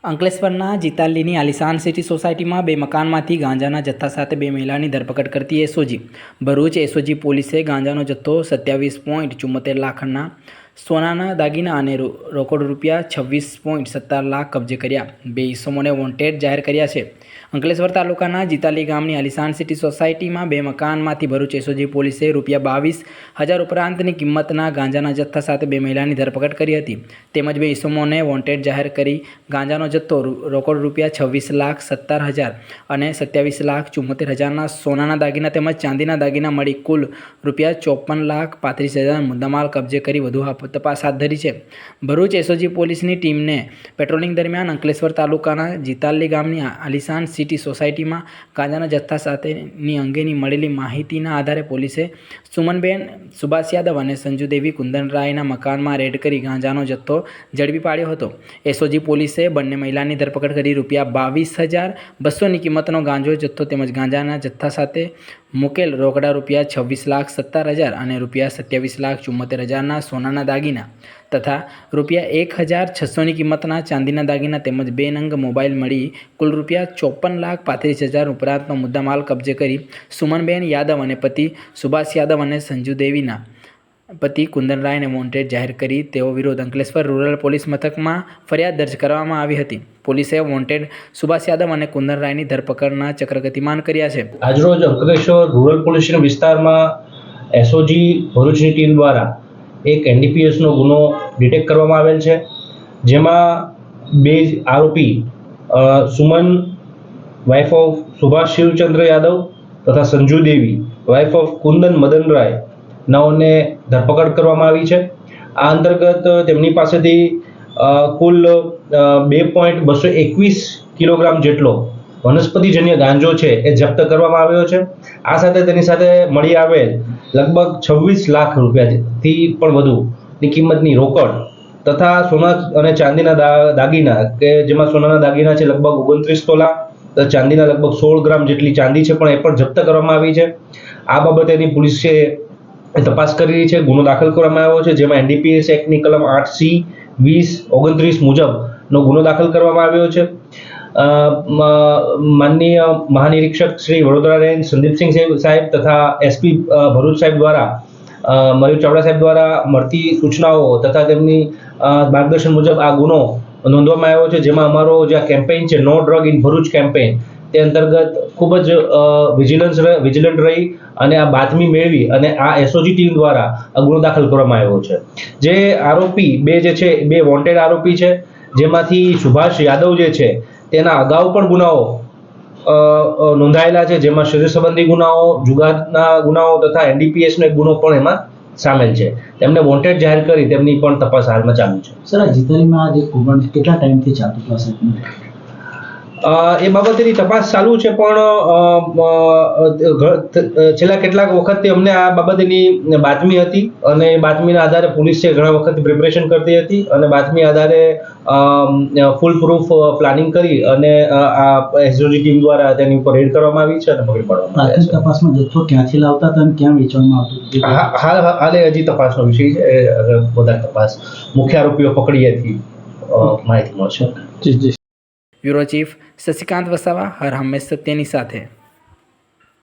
અંકલેશ્વરના જીતાલીની આલિશાન સિટી સોસાયટીમાં બે મકાનમાંથી ગાંજાના જથ્થા સાથે બે મહિલાની ધરપકડ કરતી એસઓજી. ભરૂચ એસઓજી પોલીસે ગાંજાનો જથ્થો 27.74 લાખના સોનાના દાગીના અને રોકડ રૂપિયા 26.17 લાખ કબજે કર્યા. બે ઇસમોને વોન્ટેડ જાહેર કર્યા છે. અંકલેશ્વર તાલુકાના જીતાલી ગામની આલિશાન સિટી સોસાયટીમાં બે મકાનમાંથી ભરૂચ એસઓજી પોલીસે ₹22,000 ઉપરાંતની કિંમતના ગાંજાના જથ્થા સાથે બે મહિલાની ધરપકડ કરી હતી. તેમજ બે ઇસમોને વોન્ટેડ જાહેર કરી ગાંજાનો જથ્થો, રોકડ રૂપિયા 26,17,000 અને 27,74,000ના સોનાના દાગીના તેમજ ચાંદીના દાગીના મળી કુલ ₹54,35,000 મુદ્દામાલ કબજે કરી વધુ તપાસ હાથ ધરી છે. ભરૂચ એસઓજી પોલીસની ટીમને પેટ્રોલિંગ દરમિયાન અંકલેશ્વર તાલુકાના જીતાલી ગામની આલિશાન સિટી સોસાયટીમાં ગાંજાના જથ્થા સાથેની અંગેની મળેલી માહિતીના આધારે પોલીસે સુમનબેન સુભાષ યાદવ અને સંજુદેવી કુંદનરાયના મકાનમાં રેડ કરી ગાંજાનો જથ્થો ઝડપી પાડ્યો હતો. એસઓજી પોલીસે બંને મહિલાની ધરપકડ કરી ₹22,200ની કિંમતનો ગાંજો જથ્થો તેમજ ગાંજાના જથ્થા સાથે મુકેલ રોકડા ₹26,17,000 અને ₹27,74,000ના સોનાના દાગીના તથા ₹1,600ની કિંમતના ચાંદીના દાગીના તેમજ 2 નંગ મોબાઈલ મળી કુલ ₹54,35,000 ઉપરાંતનો મુદ્દામાલ કબજે કરી સુમનબેન યાદવ અને પતિ સુભાષ યાદવ અને સંજુદેવીના પતિ કુંદનરાયને વોન્ટેડ જાહેર કરી તેઓ વિરુદ્ધ અંકલેશ્વર રૂરલ પોલીસ મથકમાં ફરિયાદ દર્જ કરવામાં આવી હતી. પોલીસે વોન્ટેડ સુભાષ યાદવ અને કુંદનરાયની ધરપકડના ચક્ર ગતિમાન કર્યા છે. આજરોજ અંકલેશ્વર રૂરલ પોલીસ સ્ટેશન વિસ્તારમાં એસઓજી ભરૂચની ટીમ દ્વારા એક એનડીપીએસનો ગુનો ડિટેક્ટ કરવામાં આવેલ છે, જેમાં બે આરોપી સુમન વાઇફ ઓફ સુભાષ શિવચંદ્ર યાદવ તથા સંજુ દેવી વાઇફ ઓફ કુંદન મદનરાય નાઓને ધરપકડ કરવામાં આવી છે. આ અંતર્ગત તેમની પાસેથી કુલ 2.221 કિલોગ્રામ જેટલો વનસ્પતિજન્ય ગાંજો છે એ જપ્ત કરવામાં આવ્યો છે. આ સાથે તેની સાથે મળી આવેલ લગભગ 26 લાખ રૂપિયાથી પણ વધુની કિંમતની રોકડ તથા સોના અને ચાંદીના દાગીના, કે જેમાં સોનાના દાગીના છે લગભગ 29 તોલા, ચાંદીના લગભગ 16 ગ્રામ જેટલી ચાંદી છે પણ એ પણ જપ્ત કરવામાં આવી છે. આ બાબતેની પોલીસે તપાસ કરી રહી છે. ગુનો દાખલ કરવામાં આવ્યો છે, જેમાં એનડીપીએસ એક્ટની કલમ 8C 2029 મુજબનો ગુનો દાખલ કરવામાં આવ્યો છે. માનનીય મહાનિરીક્ષક શ્રી વડોદરા રેન્જ સંદીપસિંહ સાહેબ તથા એસપી ભરૂચ સાહેબ દ્વારા, મયુર ચાવડા સાહેબ દ્વારા મળતી સૂચનાઓ તથા તેમની માર્ગદર્શન મુજબ આ ગુનો નોંધવામાં આવ્યો છે, જેમાં અમારો જે કેમ્પેઇન છે નો ડ્રગ ઇન ભરૂચ કેમ્પેઇન, તે અંતર્ગત ખૂબ જ વિજિલન્ટ રહી અને આ બાતમી મેળવી અને આ એસઓજી ટીમ દ્વારા આ ગુનો દાખલ કરવામાં આવ્યો છે. જે આરોપી બે વોન્ટેડ આરોપી છે, જેમાંથી સુભાષ યાદવ જે છે તેના અગાઉ પણ ગુનાઓ નોંધાયેલા છે, જેમાં શરીર સંબંધી ગુનાઓ, જુગારના ગુનાઓ તથા એનડીપીએસનો એક ગુનો પણ એમાં સામેલ છે. તેમને વોન્ટેડ જાહેર કરી તેમની પણ તપાસ હાલમાં ચાલુ છે. સર, આ જીતાલીમાં આ જે કૌભાંડ કેટલા ટાઈમથી ચાલતું હશે? એ બાબતેની તપાસ ચાલુ છે, પણ છેલ્લા કેટલાક વખતથી અમને આ બાબતેની બાતમી હતી અને એ બાતમીના આધારે પોલીસે ઘણા વખત પ્રિપરેશન કરતી હતી અને બાતમી આધારે ફૂલ પ્રૂફ પ્લાનિંગ કરી અને આ એસઓજી ટીમ દ્વારા તેની ઉપર રેડ કરવામાં આવી છે અને પકડી પાડવામાં આવી છે. તપાસમાં જથ્થો ક્યાંથી લાવતા હતા અને ક્યાં વેચવામાં આવતું? હાલે હજી તપાસનો વિષય છે. વધારે તપાસ મુખ્ય આરોપીઓ પકડીએથી માહિતી મળશે. બ્યુરો ચીફ શશિકાંત વસાવા હર હંમેશ સત્યની સાથે.